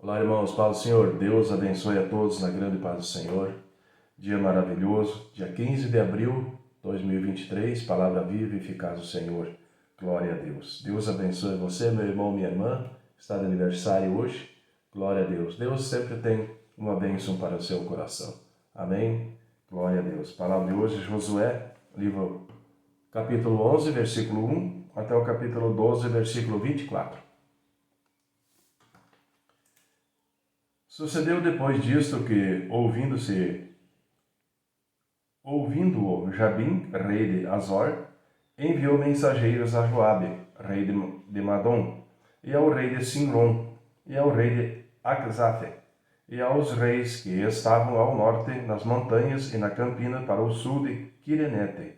Olá, irmãos, paz do Senhor. Deus abençoe a todos na grande paz do Senhor. Dia maravilhoso, dia 15 de abril de 2023, palavra viva e eficaz do Senhor. Glória a Deus. Deus abençoe você, meu irmão, minha irmã, que está de aniversário hoje. Glória a Deus. Deus sempre tem uma bênção para o seu coração. Amém? Glória a Deus. Palavra de hoje, Josué, livro capítulo 11, versículo 1, até o capítulo 12, versículo 24. Sucedeu depois disto que, ouvindo-o Jabim, rei de Azor, enviou mensageiros a Joabe, rei de Madom, e ao rei de Simron, e ao rei de Aczafe, e aos reis que estavam ao norte, nas montanhas e na campina para o sul de Quirenete,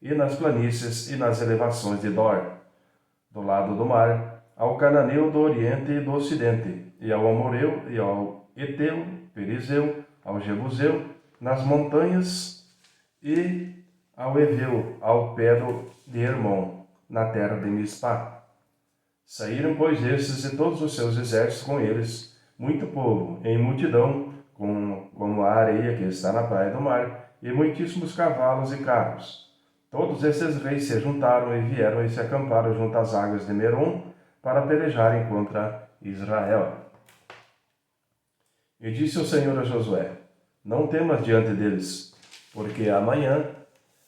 e nas planícies e nas elevações de Dor, do lado do mar, ao cananeu do oriente e do ocidente, e ao amoreu, e ao eteu, perizeu, ao jebuseu, nas montanhas, e ao eveu, ao pé de Hermon, na terra de Mispá. Saíram, pois, estes e todos os seus exércitos com eles, muito povo, em multidão, como a areia que está na praia do mar, e muitíssimos cavalos e carros. Todos esses reis se juntaram e vieram e se acamparam junto às águas de Merom para pelejarem contra Israel. E disse o Senhor a Josué: Não temas diante deles, porque amanhã,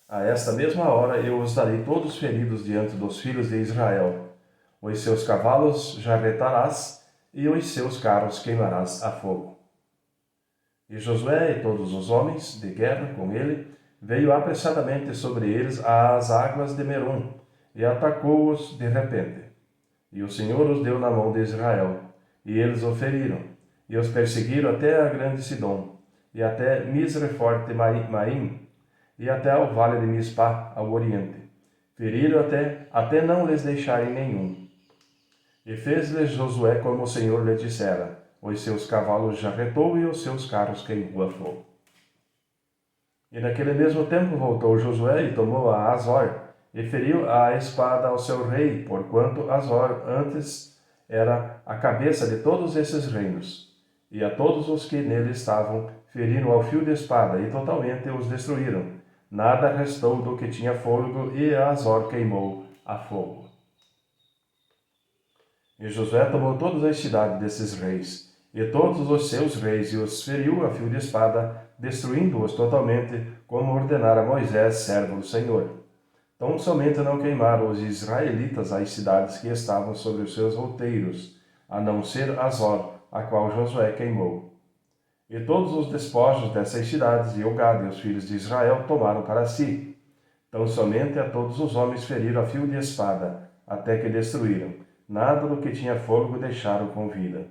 a esta mesma hora, eu os darei todos feridos diante dos filhos de Israel. Os seus cavalos jarretarás, e os seus carros queimarás a fogo. E Josué e todos os homens de guerra com ele veio apressadamente sobre eles às águas de Merom, e atacou-os de repente. E o Senhor os deu na mão de Israel, e eles o feriram, e os perseguiram até a grande Sidom, e até Misreforte Maim, e até ao vale de Mispá, ao oriente. Feriram até não lhes deixarem nenhum. E fez-lhes Josué como o Senhor lhe dissera: os seus cavalos jarretou e os seus carros queimou a fogo. E naquele mesmo tempo voltou Josué e tomou a Azor, e feriu a espada ao seu rei, porquanto Azor antes era a cabeça de todos esses reinos. E a todos os que nele estavam feriram ao fio de espada, e totalmente os destruíram. Nada restou do que tinha fôlego, e a Azor queimou a fogo. E Josué tomou todas as cidades desses reis, e todos os seus reis, e os feriu a fio de espada, destruindo-os totalmente, como ordenara Moisés, servo do Senhor. Tão somente não queimaram os israelitas as cidades que estavam sobre os seus outeiros, a não ser Azor, a qual Josué queimou. E todos os despojos dessas cidades, e o gado e os filhos de Israel tomaram para si. Tão somente a todos os homens feriram a fio de espada, até que destruíram. Nada do que tinha fôlego deixaram com vida.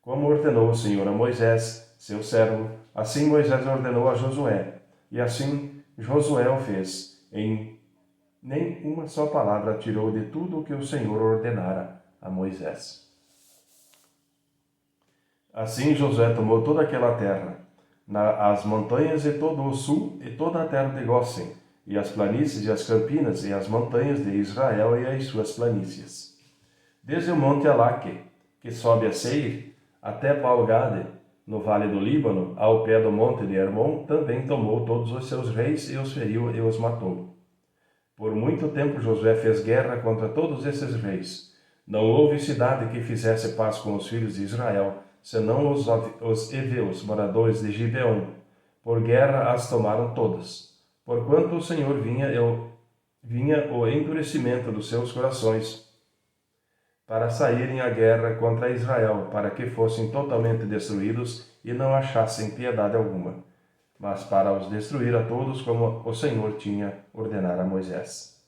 Como ordenou o Senhor a Moisés, seu servo, assim Moisés ordenou a Josué, e assim Josué o fez. Em nem uma só palavra tirou de tudo o que o Senhor ordenara a Moisés. Assim Josué tomou toda aquela terra, as montanhas e todo o sul, e toda a terra de Gósen, e as planícies e as campinas, e as montanhas de Israel e as suas planícies. Desde o monte Alaque, que sobe a Seir, até Baal-Gade, no vale do Líbano, ao pé do monte de Hermon, também tomou todos os seus reis, e os feriu e os matou. Por muito tempo Josué fez guerra contra todos esses reis. Não houve cidade que fizesse paz com os filhos de Israel, senão os heveus, moradores de Gibeon. Por guerra as tomaram todas. Porquanto o Senhor vinha o endurecimento dos seus corações, para saírem à guerra contra Israel, para que fossem totalmente destruídos e não achassem piedade alguma, mas para os destruir a todos, como o Senhor tinha ordenado a Moisés.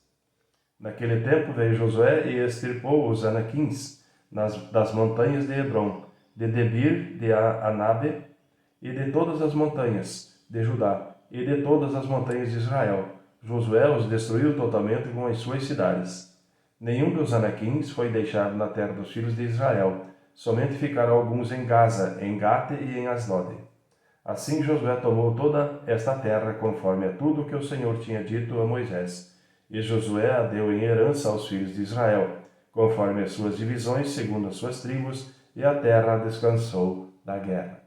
Naquele tempo veio Josué e extirpou os anaquins das montanhas de Hebron, de Debir, de Anabe, e de todas as montanhas de Judá, e de todas as montanhas de Israel. Josué os destruiu totalmente com as suas cidades. Nenhum dos anaquins foi deixado na terra dos filhos de Israel, somente ficaram alguns em Gaza, em Gate e em Asdod. Assim Josué tomou toda esta terra, conforme a tudo que o Senhor tinha dito a Moisés. E Josué a deu em herança aos filhos de Israel, conforme as suas divisões, segundo as suas tribos, e a terra descansou da guerra.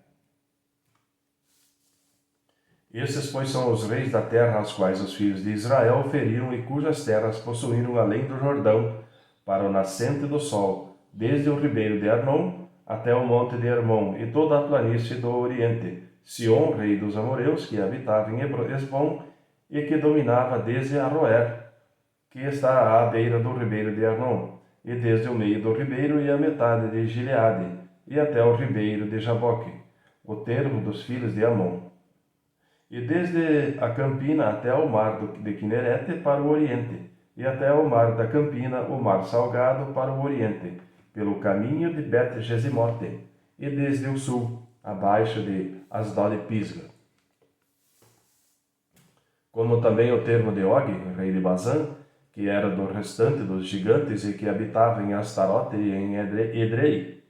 Estes, pois, são os reis da terra aos quais os filhos de Israel feriram e cujas terras possuíram além do Jordão, para o nascente do sol, desde o ribeiro de Arnon até o monte de Hermon e toda a planície do oriente, Sion, rei dos amorreus, que habitava em Esbom e que dominava desde Aroer, que está à beira do ribeiro de Arnon, e desde o meio do ribeiro e a metade de Gileade, e até o ribeiro de Jaboque, o termo dos filhos de Amon. E desde a campina até o mar de Quinerete para o oriente, e até o mar da campina, o mar salgado para o oriente, pelo caminho de Bet-Gesimote, e desde o sul, abaixo de Asdod e Pisga. Como também o termo de Og, rei de Bazã, que era do restante dos gigantes e que habitava em Astarote e em Edrei,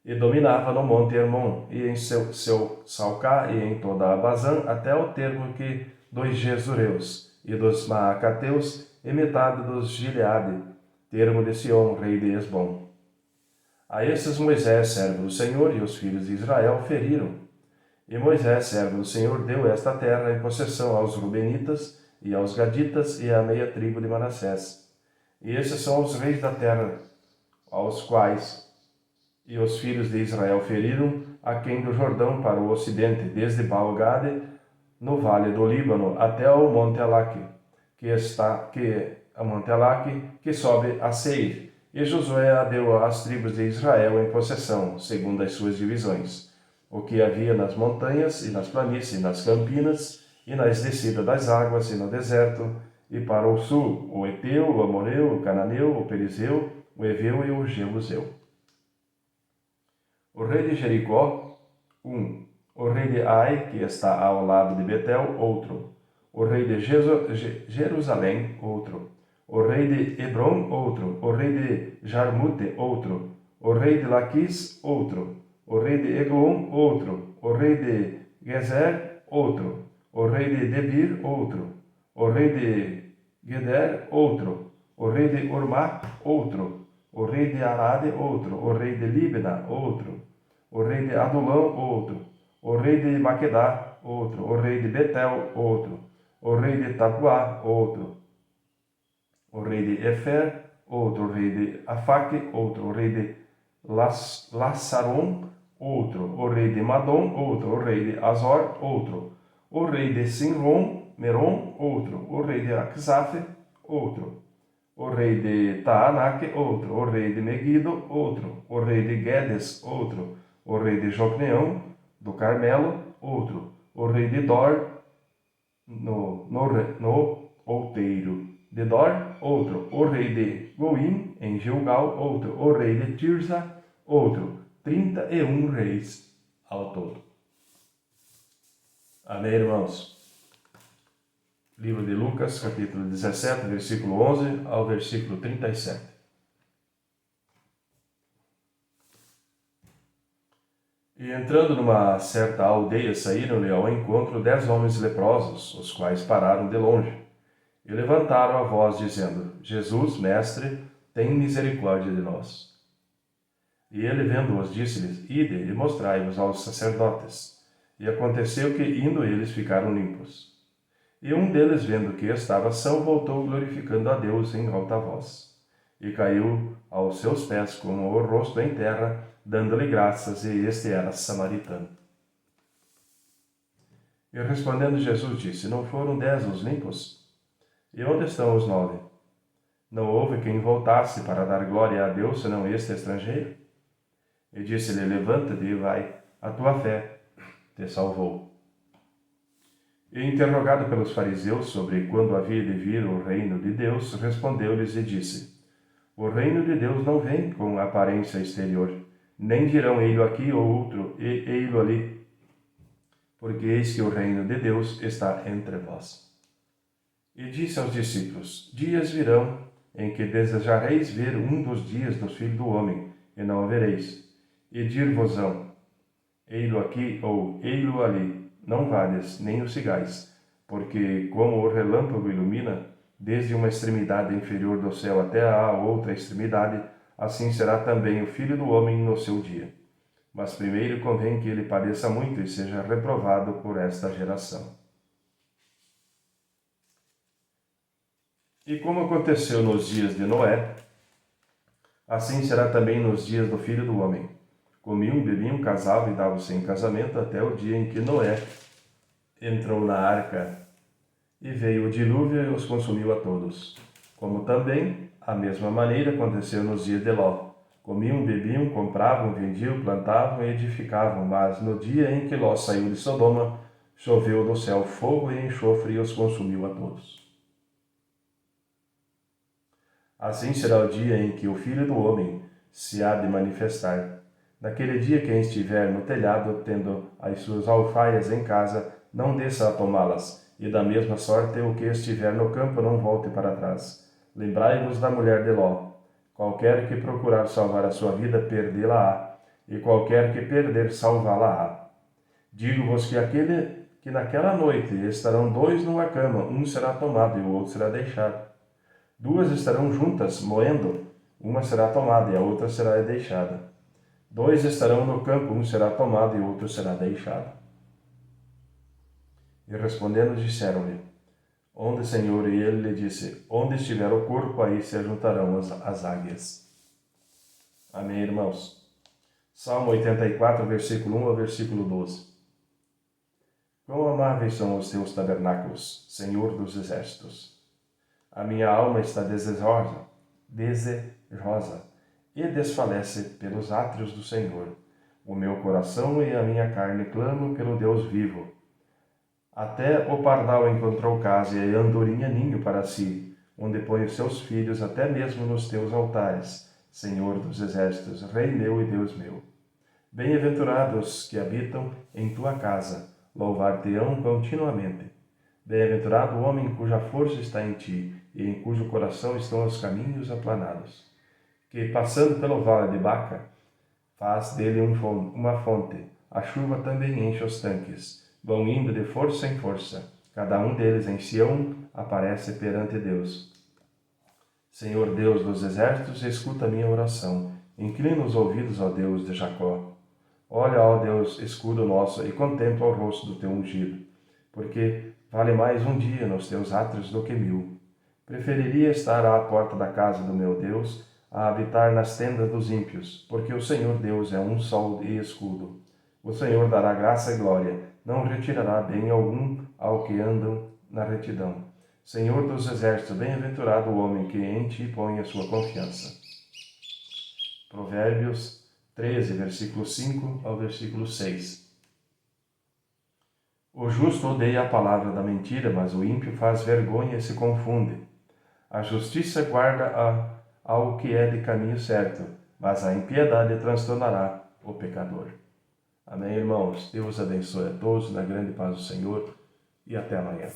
e dominava no monte Hermon, e em seu Salcá, e em toda a Bazã, até o termo que dos Gesureus, e dos Maacateus, e metade dos Gileade, termo de Sion, rei de Esbom. A esses Moisés, servo do Senhor, e os filhos de Israel feriram. E Moisés, servo do Senhor, deu esta terra em possessão aos Rubenitas, e aos Gaditas, e à meia tribo de Manassés. E esses são os reis da terra, aos quais e os filhos de Israel feriram aquém do Jordão para o ocidente, desde Baal-Gade, no vale do Líbano, até ao monte Alaque, que sobe a Seir. E Josué a deu às tribos de Israel em possessão, segundo as suas divisões, o que havia nas montanhas e nas planícies, nas campinas e nas descidas das águas e no deserto, e para o sul, o Eteu, o Amoreu, o Cananeu, o Perizeu, o Eveu e o Jebuseu. O rei de Jericó, o rei de Ai, que está ao lado de Betel, outro. O rei de Jerusalém, outro. O rei de Hebron, outro. O rei de Jarmute, outro. O rei de Laquis, outro. O rei de Eglon, outro. O rei de Gezer, outro. O rei de Debir, outro. O rei de Geder, outro. O rei de Ormá, outro. O rei de Arade, outro. O rei de Libna, outro. O rei de Adulão, outro. O rei de Maquedá, outro. O rei de Betel, outro. O rei de Tapuá, outro. O rei de Efer, outro. O rei de Afaque, outro. O rei de Lassaron, outro. O rei de Madom, outro. O rei de Azor, outro. O rei de Sinron, Meron, outro. O rei de Akzaf, outro. O rei de Taanaque, outro. O rei de Megido, outro. O rei de Guedes, outro. O rei de Jocneão, do Carmelo, outro. O rei de Dor, no outeiro de Dor, outro. O rei de Goim, em Gilgal, outro. O rei de Tirza, outro. 31 reis ao todo. Amém, irmãos? Livro de Lucas, capítulo 17, versículo 11 ao versículo 37. E entrando numa certa aldeia, saíram-lhe ao encontro 10 homens leprosos, os quais pararam de longe, e levantaram a voz, dizendo: Jesus, mestre, tem misericórdia de nós. E ele, vendo-os, disse-lhes: Ide e mostrai-vos aos sacerdotes. E aconteceu que, indo eles, ficaram limpos. E um deles, vendo que estava são, voltou glorificando a Deus em alta voz. E caiu aos seus pés com o rosto em terra, dando-lhe graças, e este era samaritano. E respondendo Jesus disse: Não foram 10 os limpos? E onde estão os 9? Não houve quem voltasse para dar glória a Deus, senão este estrangeiro? E disse-lhe: Levanta-te e vai, a tua fé te salvou. E interrogado pelos fariseus sobre quando havia de vir o reino de Deus, respondeu-lhes e disse: O reino de Deus não vem com aparência exterior, nem dirão ei-lo aqui ou outro, e ei-lo ali, porque eis que o reino de Deus está entre vós. E disse aos discípulos: Dias virão em que desejareis ver um dos dias do Filho do Homem, e não a vereis. E dir-vos-ão: ei-lo aqui ou ei-lo ali, não vades nem o sigais, porque como o relâmpago ilumina, desde uma extremidade inferior do céu até a outra extremidade, assim será também o Filho do Homem no seu dia. Mas primeiro convém que ele padeça muito e seja reprovado por esta geração. E como aconteceu nos dias de Noé, assim será também nos dias do Filho do Homem. Comiam, bebiam, casavam e davam-se em casamento até o dia em que Noé entrou na arca e veio o dilúvio e os consumiu a todos. Como também, a mesma maneira, aconteceu nos dias de Ló. Comiam, bebiam, compravam, vendiam, plantavam e edificavam, mas no dia em que Ló saiu de Sodoma, choveu do céu fogo e enxofre e os consumiu a todos. Assim será o dia em que o Filho do Homem se há de manifestar. Naquele dia, quem estiver no telhado, tendo as suas alfaias em casa, não desça a tomá-las, e da mesma sorte o que estiver no campo não volte para trás. Lembrai-vos da mulher de Ló. Qualquer que procurar salvar a sua vida, perdê-la-á, e qualquer que perder, salvá-la-á. Digo-vos que naquela noite estarão dois numa cama, um será tomado e o outro será deixado. Duas estarão juntas, moendo, uma será tomada e a outra será deixada. Dois estarão no campo, um será tomado e o outro será deixado. E respondendo disseram-lhe, Onde, Senhor? E ele lhe disse, Onde estiver o corpo, aí se ajuntarão as águias. Amém, irmãos? Salmo 84, versículo 1 ao versículo 12. Quão amáveis são os teus tabernáculos, Senhor dos exércitos! A minha alma está desejosa e desfalece pelos átrios do Senhor. O meu coração e a minha carne clamam pelo Deus vivo. Até o pardal encontrou casa e a andorinha ninho para si, onde põe os seus filhos até mesmo nos teus altares, Senhor dos exércitos, Rei meu e Deus meu. Bem-aventurados que habitam em tua casa, louvar-te-ão continuamente. Bem-aventurado o homem cuja força está em ti, e em cujo coração estão os caminhos aplanados, que, passando pelo vale de Baca, faz dele uma fonte, a chuva também enche os tanques, vão indo de força em força, cada um deles em Sião aparece perante Deus. Senhor Deus dos exércitos, escuta a minha oração, inclina os ouvidos, ó Deus de Jacó. Olha, ó Deus, escudo nosso, e contempla o rosto do teu ungido, porque vale mais um dia nos teus átrios do que 1000. Preferiria estar à porta da casa do meu Deus, a habitar nas tendas dos ímpios, porque o Senhor Deus é um sol e escudo. O Senhor dará graça e glória, não retirará bem algum ao que andam na retidão. Senhor dos exércitos, bem-aventurado o homem que em ti põe a sua confiança. Provérbios 13, versículo 5 ao versículo 6. O justo odeia a palavra da mentira, mas o ímpio faz vergonha e se confunde. A justiça guarda ao que é de caminho certo, mas a impiedade transtornará o pecador. Amém, irmãos? Deus abençoe a todos na grande paz do Senhor e até amanhã.